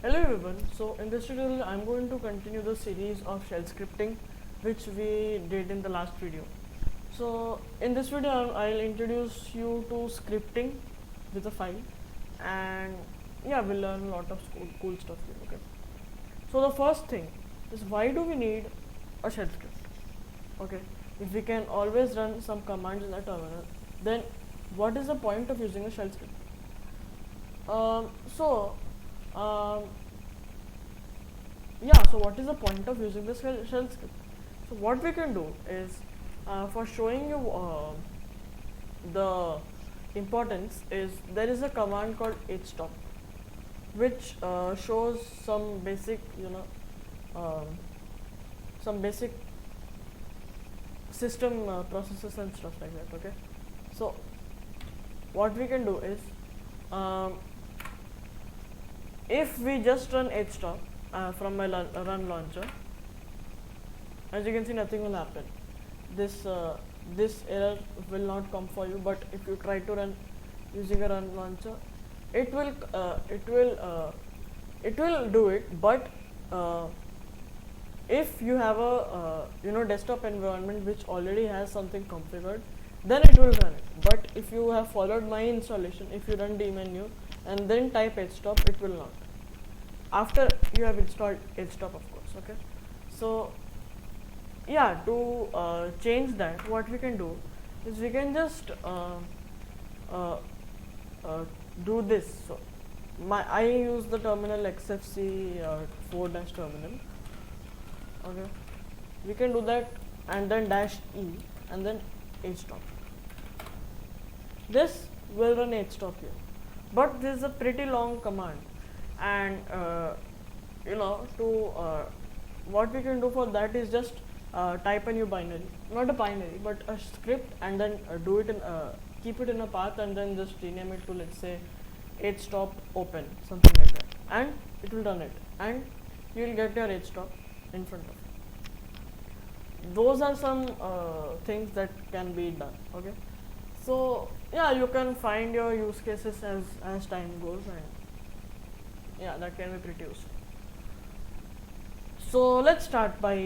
Hello everyone. So in this tutorial I'm going to continue the series of shell scripting which we did in the last video. So in this video I'll introduce you to scripting with a file, and yeah, we'll learn a lot of cool stuff here. Okay. So the first thing is, why do we need a shell script? Okay. If we can always run some commands in the terminal, then what is the point of using a shell script? So what is the point of using the shell script? So what we can do is, for showing you the importance, is there is a command called hstop, which shows some basic, some basic system processes and stuff like that. Okay. So what we can do is, if we just run hstop from my run launcher, as you can see, nothing will happen. This error will not come for you. But if you try to run using a run launcher, it will do it. But if you have a desktop environment which already has something configured, then it will run it. But if you have followed my installation, if you run dmenu and then type hstop, it will not, after you have installed hstop, of course. Okay. So yeah, to change that, what we can do is we can just do this. So I use the terminal xfc 4-terminal. Okay, we can do that, and then -e and then hstop. This will run hstop here, but this is a pretty long command, and what we can do for that is just type a new binary, not a binary but a script, and then do it in keep it in a path, and then just rename it to, let's say, hstop open, something like that, and it will run it, and you will get your hstop in front of you. Those are some things that can be done. Okay. So yeah, you can find your use cases as time goes, and yeah, that can be pretty useful. So let's start by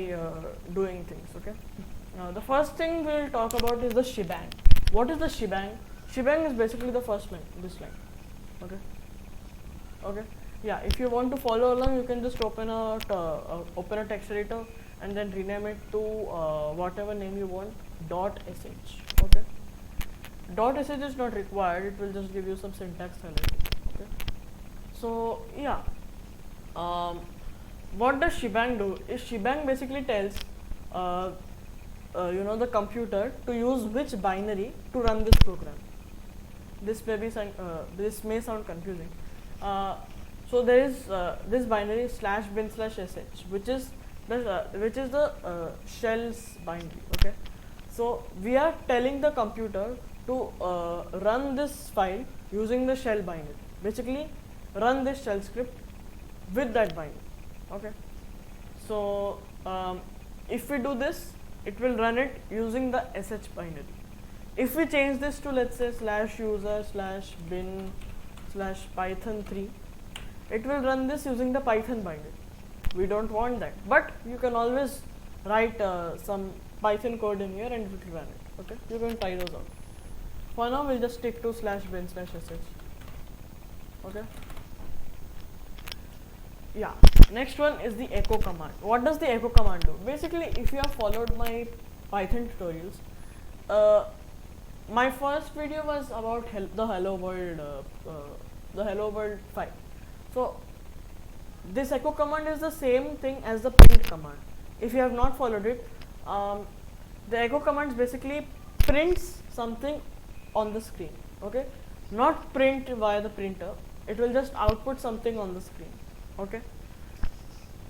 doing things. Okay. The first thing we'll talk about is the shebang. What is the shebang? Shebang is basically the first line, this line. Okay. Okay. Yeah, if you want to follow along, you can just open a text editor and then rename it to whatever name you want, .sh. Okay. .sh is not required, it will just give you some syntax highlighting. Okay. So yeah, what does shebang do is, shebang basically tells the computer to use which binary to run this program. This may sound confusing. So there is this binary /bin/sh, which is the shell's binary. Okay. So we are telling the computer to run this file using the shell binary. Basically, run this shell script with that binary. Okay. So if we do this, it will run it using the sh binary. If we change this to, let's say, /user/bin/python3, it will run this using the Python binary. We don't want that, but you can always write some Python code in here and it will run it. Okay, you can try those out. For now, we'll just stick to /bin/sh. Okay. Yeah. Next one is the echo command. What does the echo command do? Basically, if you have followed my Python tutorials, my first video was about the hello world file. So this echo command is the same thing as the print command. If you have not followed it, the echo command basically prints something on the screen. Okay, not print via the printer. It will just output something on the screen. Okay.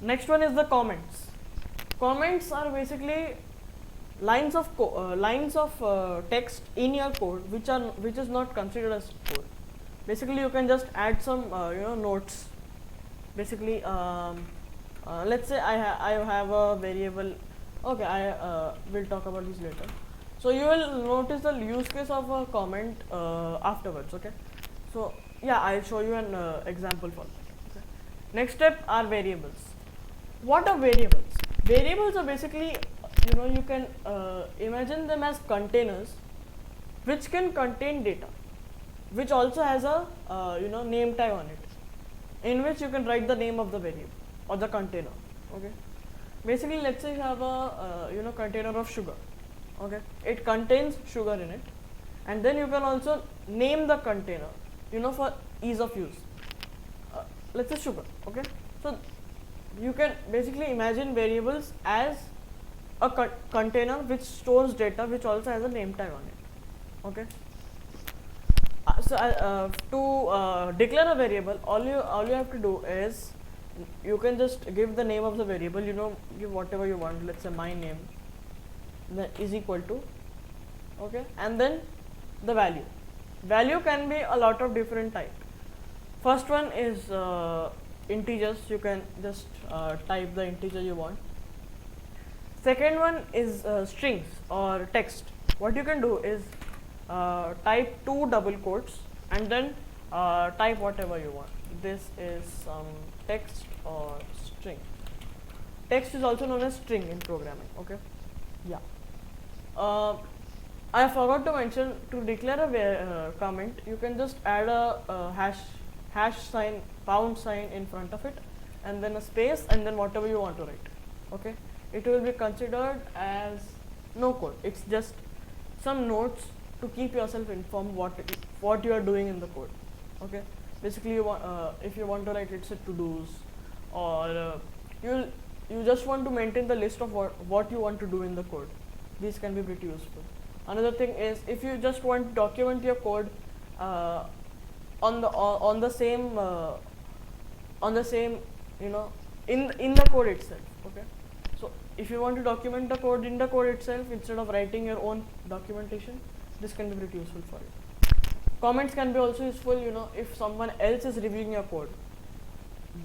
Next one is the comments. Comments are basically lines of text in your code which is not considered as code. Basically, you can just add some notes. Basically, let's say I have a variable. Okay, I will talk about this later. So you will notice the use case of a comment afterwards. Okay. So yeah, I'll show you an example for that. Okay. Next step are variables. What are variables? Variables are basically, you can imagine them as containers which can contain data, which also has a name tag on it, in which you can write the name of the variable or the container. Okay. Basically, let's say you have a container of sugar. Okay. It contains sugar in it, and then you can also name the container, for ease of use. Let's say sugar. Okay. So you can basically imagine variables as a container which stores data, which also has a name tag on it. Okay. To declare a variable, all you have to do is you can just give the name of the variable. Give whatever you want. Let's say my name is equal to, okay, and then the value. Value can be a lot of different type. First one is integers. You can just type the integer you want. Second one is strings or text. What you can do is type 2 double quotes and then type whatever you want. This is some text or string. Text is also known as string in programming. Okay. Yeah. I forgot to mention, to declare a comment, you can just add a hash sign, pound sign in front of it, and then a space, and then whatever you want to write. Okay. It will be considered as no code. It's just some notes to keep yourself informed what you are doing in the code. Okay. Basically, if you want to write, let's say, to-dos, or you just want to maintain the list of what you want to do in the code. These can be pretty useful. Another thing is, if you just want to document your code on the same in the code itself. Okay. So if you want to document the code in the code itself instead of writing your own documentation, this can be pretty useful for you. Comments can be also useful, if someone else is reviewing your code.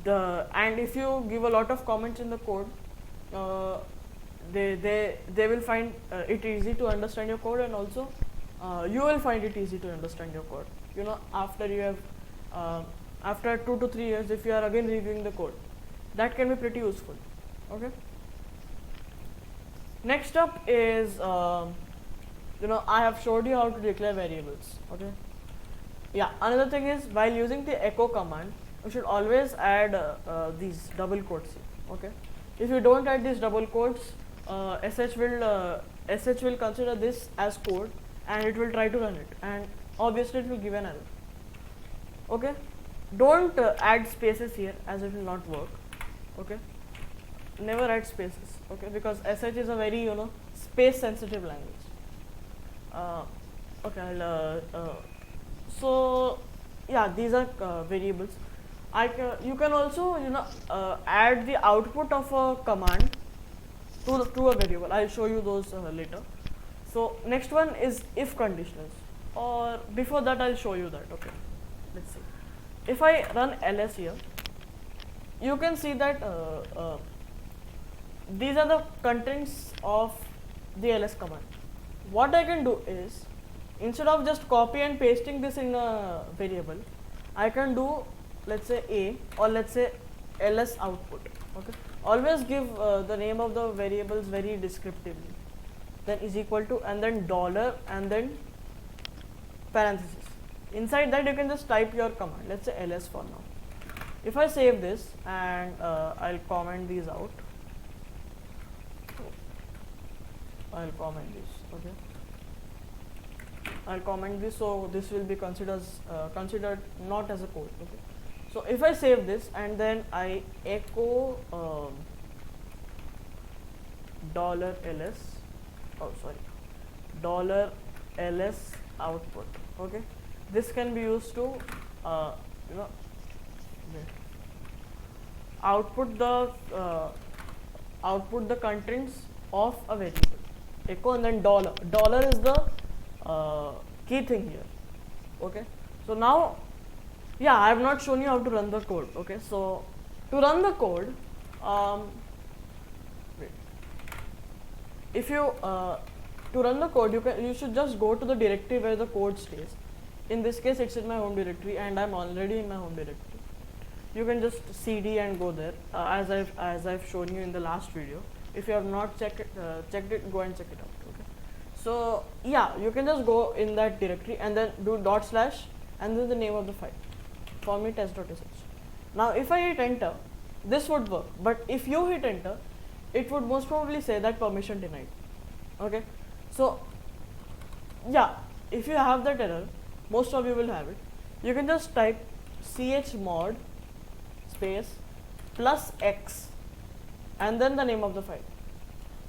And if you give a lot of comments in the code, they will find it easy to understand your code, and also you will find it easy to understand your code. After you have after 2 to 3 years, if you are again reviewing the code, that can be pretty useful. Okay. Next up is I have showed you how to declare variables. Okay. Yeah. Another thing is, while using the echo command, you should always add these double quotes here. Okay. If you don't add these double quotes, sh will consider this as code and it will try to run it, and obviously it will give an error. Okay. Don't add spaces here, as it will not work. Okay. Never add spaces. Okay, because sh is a very space sensitive language. Okay. So yeah, these are variables. You can also add the output of a command to a variable. I'll show you those later. So next one is if conditionals, or before that I'll show you that. Okay, let's see. If I run ls here, you can see that these are the contents of the ls command. What I can do is, instead of just copy and pasting this in a variable, I can do, let's say, a, or let's say ls output. Okay. Always give the name of the variables very descriptively. Then is equal to, and then dollar, and then parenthesis. Inside that you can just type your command. Let's say ls for now. If I save this and I'll comment these out. I'll comment this. Okay. I'll comment this, so this will be considered not as a code. Okay. So if I save this and then I echo $ls, $ls output. Okay. This can be used to output the contents of a variable. Echo and then dollar. Dollar is the key thing here. Okay. So now, yeah, I have not shown you how to run the code. Okay. So to run the code, if you to run the code, you should just go to the directory where the code stays. In this case, it's in my home directory, and I'm already in my home directory. you can just cd and go there, as I've shown you in the last video. If you have not checked it, go and check it out. Okay, so yeah, you can just go in that directory and then do dot slash and then the name of the file. For me, test.sh. Now if I hit enter, this would work, but if you hit enter, it would most probably say that permission denied. Okay, so yeah, if you have that error, most of you will have it, you can just type chmod space plus x and then the name of the file.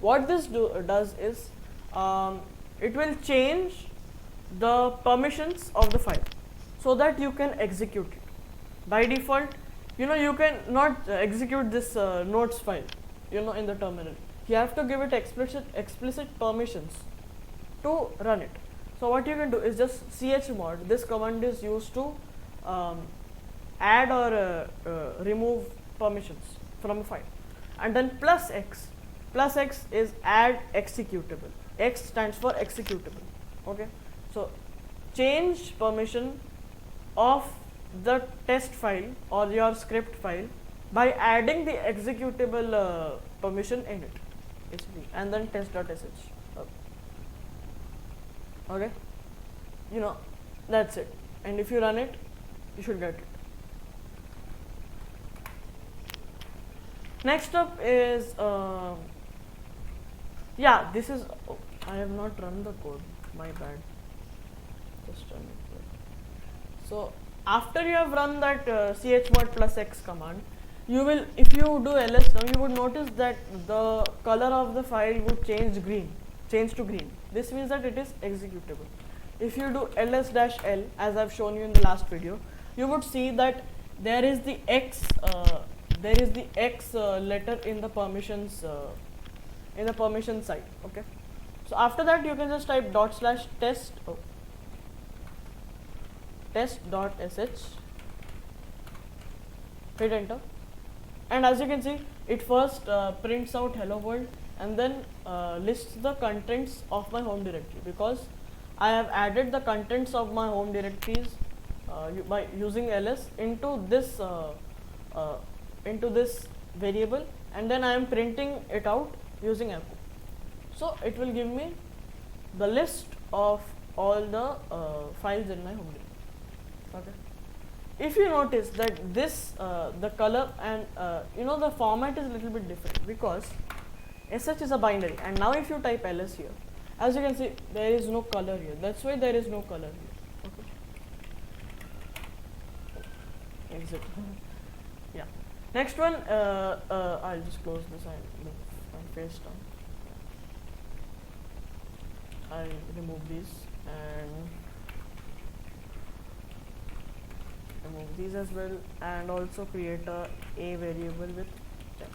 What this does is it will change the permissions of the file so that you can execute it. By default, you can not execute this notes file in the terminal. You have to give it explicit permissions to run it. So what you can do is just chmod. This command is used to add or remove permissions from a file, and then plus x. Plus x is add executable. X stands for executable. Okay, so change permission of the test file or your script file by adding the executable permission in it, basically, and then test.sh. Okay, that's it. And if you run it, you should get it. Next up is this is I have not run the code, my bad. Just run it. So after you have run that chmod plus x command, you will, if you do ls now, you would notice that the color of the file would change to green. This means that it is executable. If you do ls-l, as I've shown you in the last video, you would see that there is the x letter in the permissions side. Okay, so after that you can just type test.sh, hit enter, and as you can see, it first prints out hello world and then lists the contents of my home directory, because I have added the contents of my home directories by using ls into this variable, and then I am printing it out using echo. So it will give me the list of all the files in my home directory. Okay, if you notice that this the color and the format is a little bit different, because sh is a binary, and now if you type ls here, as you can see, there is no color here. That's why there is no color here. Okay, exit. Yeah, next one, I'll just close this and paste down. I'll remove these and remove these as well, and also create a variable with temp.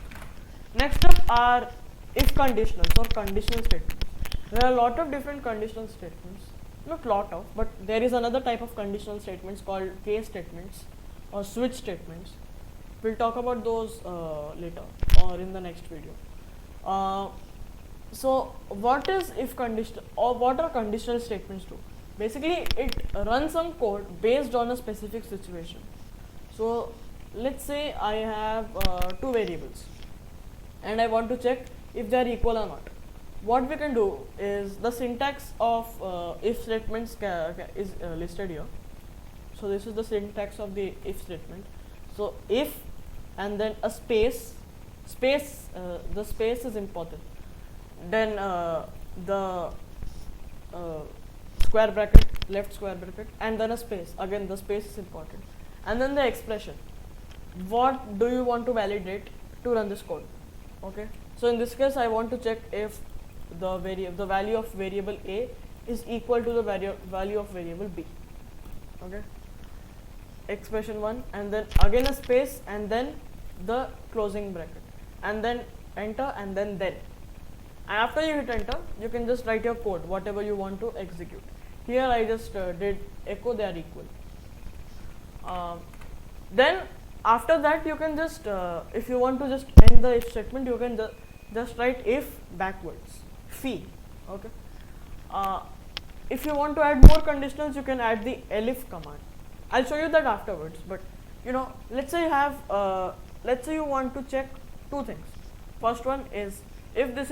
Next up are if conditionals or conditional statements. There are a lot of different conditional statements, not lot of, but there is another type of conditional statements called case statements or switch statements. We'll talk about those later or in the next video. So what is if conditional, or what are conditional statements do? Basically, it runs some code based on a specific situation. So let's say I have two variables and I want to check if they are equal or not. What we can do is, the syntax of if statements is listed here. So this is the syntax of the if statement. So if and then a space, the space is important. Then the square bracket, left square bracket, and then a space. Again, the space is important. And then the expression. What do you want to validate to run this code? Okay. So in this case, I want to check if the value of variable A is equal to the value of variable B. Okay. Expression 1, and then again a space, and then the closing bracket, and then enter, and then. And after you hit enter, you can just write your code, whatever you want to execute. Here I just did echo they are equal. Then after that, you can just if you want to just end the if statement, you can just write if backwards, phi. Okay. If you want to add more conditionals, you can add the elif command. I'll show you that afterwards, but let's say you have, let's say you want to check two things. First one is if this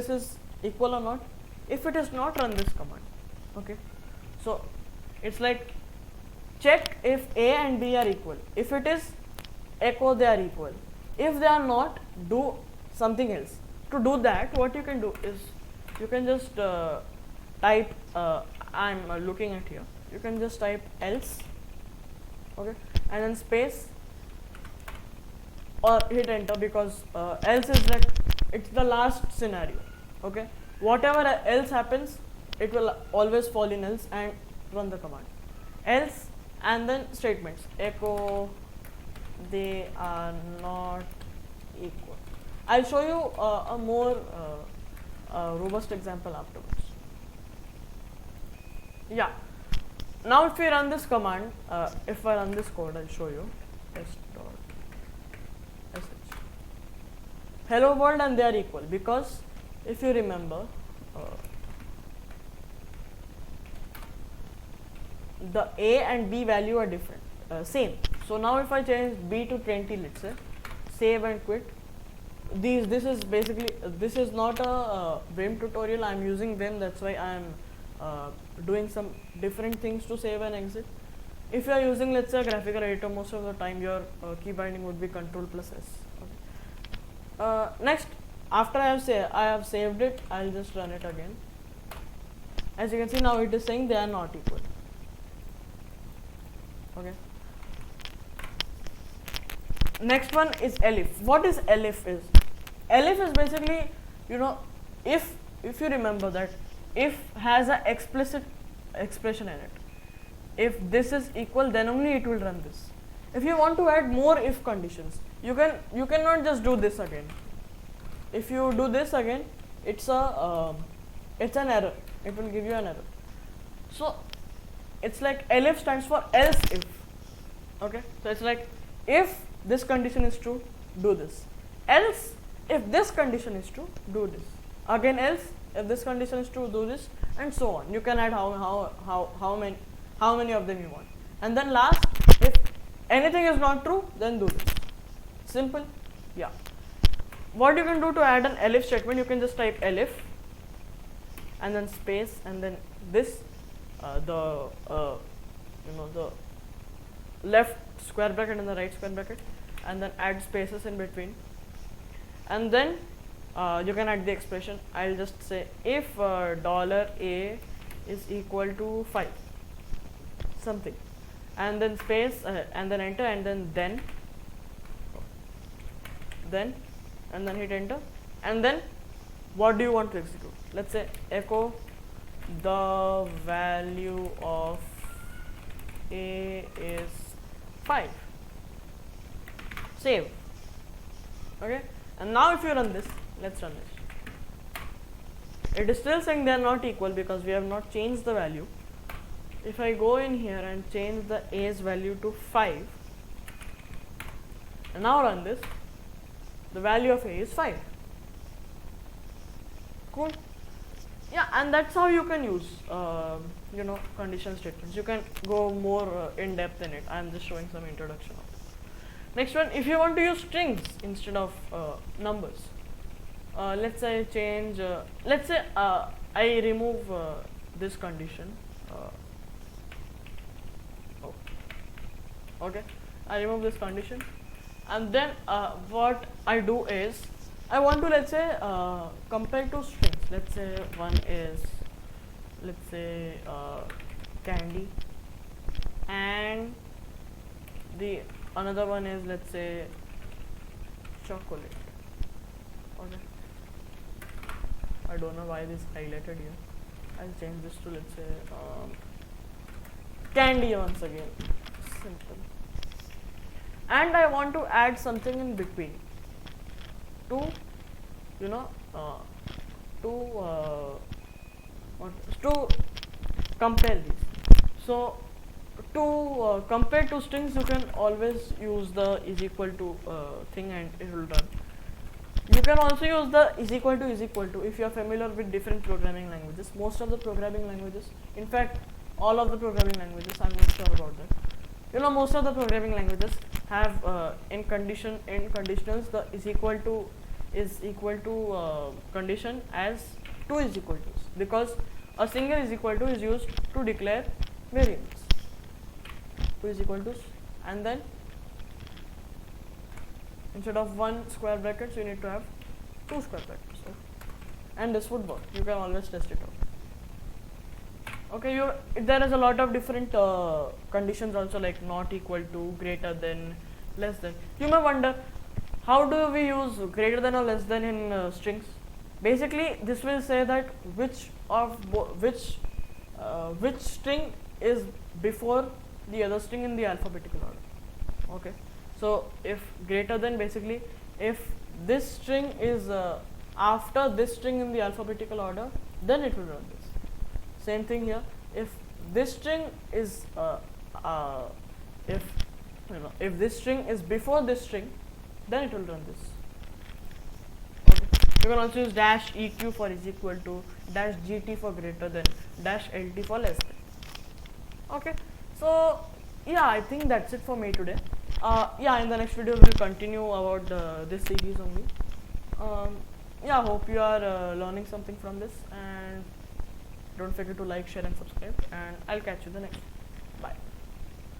is equal or not. If it is not, run this command. Okay, so it's like check if A and B are equal. If it is, echo they are equal. If they are not, do something else. To do that, what you can do is you can just type, I'm looking at here, you can just type else, okay, and then space or hit enter, because else is like, it's the last scenario. Okay, whatever else happens, it will always fall in else, and run the command else, and then statements echo they are not equal. I'll show you a more robust example afterwards. Yeah, now if we run this command, if I run this code, I'll show you test.sh hello world, and they are equal, because if you remember, the A and B value are different, same. So now if I change B to 20, let's say, save and quit. This is basically, this is not a Vim tutorial, I'm using Vim, that's why I'm doing some different things to save and exit. If you are using, let's say, a graphical editor, most of the time your key binding would be Ctrl+S. Okay. Next, after I have saved it, I'll just run it again. As you can see, now it is saying they are not equal. Okay. Next one is elif. What is elif is? Elif is basically, if you remember that if has a explicit expression in it. If this is equal, then only it will run this. If you want to add more if conditions, you cannot just do this again. If you do this again, it's an error. It will give you an error. So it's like elif stands for else if. Okay, so it's like if this condition is true, do this. Else, if this condition is true, do this. Again else, if this condition is true, do this, and so on. You can add how many of them you want. And then last, if anything is not true, then do this. Simple. Yeah. What you can do to add an elif statement, you can just type elif and then space and then this, the left square bracket and the right square bracket, and then add spaces in between, and then you can add the expression. I'll just say if $a is equal to 5 something, and then space and then enter, and then and then hit enter, and then what do you want to execute? Let's say echo the value of A is 5. Save. Okay, and now if you run this, let's run this. It is still saying they are not equal because we have not changed the value. If I go in here and change the A's value to 5, and now run this, the value of A is 5. Cool. Yeah, and that's how you can use condition statements. You can go more in depth in it. I am just showing some introduction of it. Next one, if you want to use strings instead of numbers, let's say I change, let's say I remove this condition. Okay, I remove this condition, and then what I do is I want to, let's say, compare two strings. Let's say one is, let's say, candy, and the another one is, let's say, chocolate. Okay, I don't know why this highlighted here. I'll change this to, let's say, candy once again. Simple. And I want to add something in between to to compare these. So to compare two strings, you can always use the is equal to thing and it will run. You can also use the is equal to if you are familiar with different programming languages. Most of the programming languages, in fact all of the programming languages, I'm not sure about that, You know, most of the programming languages have in conditionals the is equal to condition as 2 is equal to, because a single is equal to is used to declare variables. 2 is equal to, and then instead of 1 square brackets you need to have 2 square brackets, and this would work. You can always test it out. Okay, there is a lot of different conditions also, like not equal to, greater than, less than. You may wonder, how do we use greater than or less than in strings? Basically, this will say that which string is before the other string in the alphabetical order. Okay, so if greater than, basically if this string is after this string in the alphabetical order, then it will run this. Same thing here. If this string is if this string is before this string, then it will run this. Okay. You can also use dash eq for is equal to, dash gt for greater than, dash lt for less than. Okay. So yeah, I think that's it for me today. Yeah, in the next video we'll continue about this series only. Yeah, hope you are learning something from this, and don't forget to like, share and subscribe, and I'll catch you in the next one. Bye.